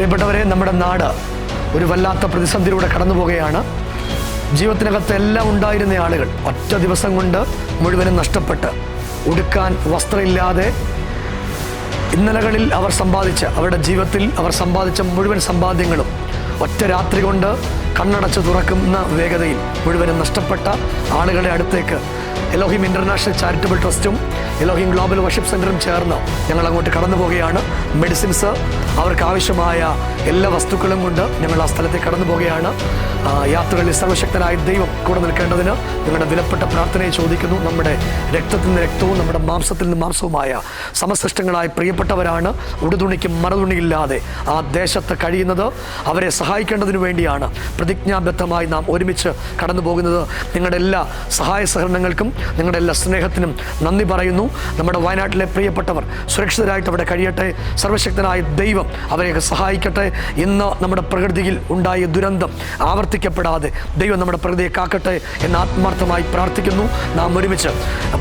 പ്രിയപ്പെട്ടവരെ, നമ്മുടെ നാട് ഒരു വല്ലാത്ത പ്രതിസന്ധിയിലൂടെ കടന്നു പോകുകയാണ്. ജീവിതത്തിനകത്ത് എല്ലാം ഉണ്ടായിരുന്ന ആളുകൾ ഒറ്റ ദിവസം കൊണ്ട് മുഴുവനും നഷ്ടപ്പെട്ട് ഉടുക്കാൻ വസ്ത്രമില്ലാതെ ഇന്നലകളിൽ അവരുടെ ജീവിതത്തിൽ അവർ സമ്പാദിച്ച മുഴുവൻ സമ്പാദ്യങ്ങളും ഒറ്റ രാത്രി കൊണ്ട് കണ്ണടച്ച് തുറക്കുന്ന വേഗതയിൽ മുഴുവനും നഷ്ടപ്പെട്ട ആളുകളുടെ അടുത്തേക്ക് എലോഹിം ഇൻ്റർനാഷണൽ ചാരിറ്റബിൾ ട്രസ്റ്റും എലോഹിം ഗ്ലോബൽ വർഷിപ്പ് സെൻ്ററും ചേർന്ന് ഞങ്ങൾ അങ്ങോട്ട് കടന്നു പോവുകയാണ്. മെഡിസിൻസ്, അവർക്ക് ആവശ്യമായ എല്ലാ വസ്തുക്കളും കൊണ്ട് ഞങ്ങൾ ആ സ്ഥലത്തേക്ക് കടന്നു പോവുകയാണ്. യാത്രകളിൽ സർവശക്തനായ ദൈവം കൂടെ നിൽക്കേണ്ടതിന് നിങ്ങളുടെ വിലപ്പെട്ട പ്രാർത്ഥനയെ ചോദിക്കുന്നു. നമ്മുടെ രക്തത്തിൽ നിന്ന് രക്തവും നമ്മുടെ മാംസത്തിൽ നിന്ന് മാംസവുമായ സമസൃഷ്ടങ്ങളായ പ്രിയപ്പെട്ടവരാണ് ഉടുതുണിക്കും മറുതുണിയില്ലാതെ ആ ദേശത്ത് കഴിയുന്നത്. അവരെ സഹായിക്കേണ്ടതിനു വേണ്ടിയാണ് പ്രതിജ്ഞാബദ്ധമായി നാം ഒരുമിച്ച് കടന്നു പോകുന്നത്. നിങ്ങളുടെ എല്ലാ സഹായ സഹകരണങ്ങൾക്കും നിങ്ങളുടെ എല്ലാ സ്നേഹത്തിനും നന്ദി പറയുന്നു. നമ്മുടെ വയനാട്ടിലെ പ്രിയപ്പെട്ടവർ സുരക്ഷിതരായിട്ട് അവിടെ കഴിയട്ടെ. സർവശക്തനായ ദൈവം അവരെ സഹായിക്കട്ടെ. ഇന്ന് നമ്മുടെ പ്രകൃതിയിൽ ഉണ്ടായ ദുരന്തം ആവർത്തിക്കപ്പെടാതെ ദൈവം നമ്മുടെ പ്രകൃതിയെ കാക്കട്ടെ എന്ന് ആത്മാർത്ഥമായി പ്രാർത്ഥിക്കുന്നു. നാം ഒരുമിച്ച്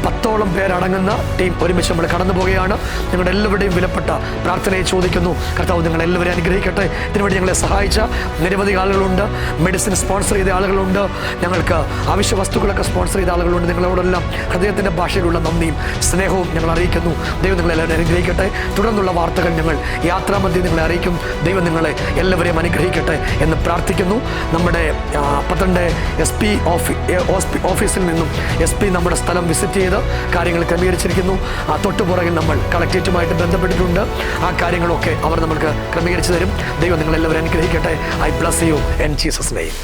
10ഓളം പേരടങ്ങുന്ന ടീം ഒരുമിച്ച് നമ്മൾ കടന്നു പോവുകയാണ്. നിങ്ങളുടെ എല്ലാവരുടെയും വിലപ്പെട്ട പ്രാർത്ഥനയെ ചോദിക്കുന്നു. കർത്താവ് നിങ്ങളെല്ലാവരെയും അനുഗ്രഹിക്കട്ടെ. ഇതിനുവേണ്ടി ഞങ്ങളെ സഹായിച്ച നിരവധി ആളുകളുണ്ട്. മെഡിസിൻ സ്പോൺസർ ചെയ്ത ആളുകളുണ്ട്. ഞങ്ങൾക്ക് ആവശ്യ വസ്തുക്കളൊക്കെ സ്പോൺസർ ചെയ്ത ആളുകളുണ്ട്. നിങ്ങളോടെല്ലാം ഹൃദയത്തിൻ്റെ ഭാഷയിലുള്ള നന്ദിയും സ്നേഹവും ഞങ്ങൾ അറിയിക്കുന്നു. ദൈവം നിങ്ങളെല്ലാവരും അനുഗ്രഹിക്കട്ടെ. തുടർന്നുള്ള വാർത്തകൾ ഞങ്ങൾ യാത്രാമധ്യേ നിങ്ങളെ അറിയിക്കും. ദൈവം നിങ്ങളെ എല്ലാവരെയും അനുഗ്രഹിക്കട്ടെ എന്ന് പ്രാർത്ഥിക്കുന്നു. നമ്മുടെ പത്തനംതിട്ട SP ഓഫീസിൽ നിന്നും SP നമ്മുടെ സ്ഥലം വിസിറ്റ് ചെയ്ത് കാര്യങ്ങൾ ക്രമീകരിച്ചിരിക്കുന്നു. തൊട്ടുപുറകിൽ നമ്മൾ കളക്ടറേറ്റുമായിട്ട് ബന്ധപ്പെട്ടിട്ടുണ്ട്. ആ കാര്യങ്ങളൊക്കെ അവർ നമ്മൾക്ക് ക്രമീകരിച്ചു തരും. ദൈവം നിങ്ങളെല്ലാവരും അനുഗ്രഹിക്കട്ടെ. I bless you in Jesus name.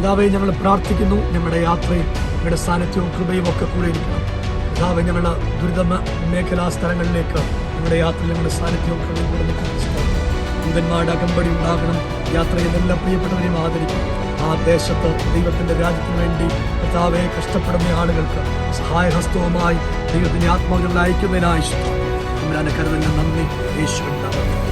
പിതാവേ, ഞങ്ങൾ പ്രാർത്ഥിക്കുന്നു. ഞങ്ങളുടെ യാത്രയും ഞങ്ങളുടെ സാന്നിധ്യവും കൃപയും ഒക്കെ കൂടെ ഇരിക്കണം. പിതാവേ, ഞങ്ങളുടെ ദുരിത മേഖലാ സ്ഥലങ്ങളിലേക്ക് ഞങ്ങളുടെ യാത്രയിൽ ഞങ്ങളുടെ സാന്നിധ്യവും കൃപയും കൂടെ നിൽക്കുന്നു. ദൂതന്മാരുടെ അകമ്പടി ഉണ്ടാകണം. യാത്രയിൽ എല്ലാ പ്രിയപ്പെട്ടവരെയും ആദരിക്കും. ആ ദേശത്ത് ദൈവത്തിൻ്റെ രാജ്യത്തിന് വേണ്ടി പിതാവെ കഷ്ടപ്പെടുന്ന ആളുകൾക്ക് സഹായഹസ്തവുമായി ദൈവത്തിൻ്റെ ആത്മാവിനെ അയക്കുന്നതിനായി നമ്മുടെ കരുതലിന് നന്ദി. യേശുവിൻ നാമത്തിൽ.